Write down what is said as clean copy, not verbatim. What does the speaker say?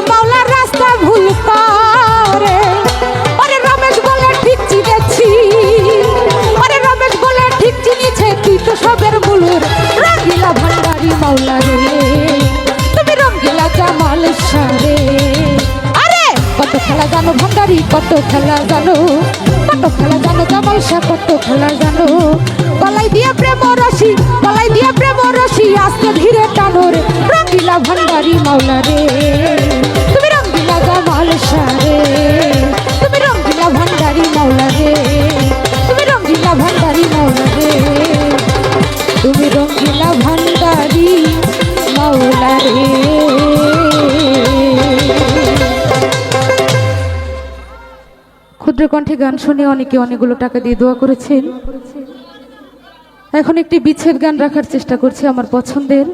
মাওলার রাস্তা ভুল করে। ওরে রমেশ বলে ঠিক চিনেছি, ওরে রমেশ বলে ঠিক চিনেছে, তুই তো সবের মূলর রঙ্গিলা ভান্ডারি মাওলা রে, তুমি রঙ্গিলা জামাল সারে। আরে কত খেলা জানো ভান্ডারি, কত খেলা জানো, কত খেলা জানো জামাল শাহ, কত খেলা জানো। গলায় দিয়ে প্রেম রশি, গলায় দিয়ে প্রেম রশি, আস্তে ধীরে টানো রে রঙ্গিলা ভান্ডারি মাওলা রে, তুমি রঙ্গিলা জামাল শাহ রে, তুমি রঙ্গিলা ভান্ডারি মাওলা রে, তুমি রঙ্গিলা ভান্ডারি মাওলা রে, তুমি রঙ্গিলা ভান্ডারি মাওলা রে। ক্ষুদ্র কণ্ঠে গান শুনে অনেকে অনেকগুলো টাকা দিয়ে দোয়া করেছেন। এখন একটি বিচ্ছেদ গান রাখার চেষ্টা করছি আমার পছন্দের।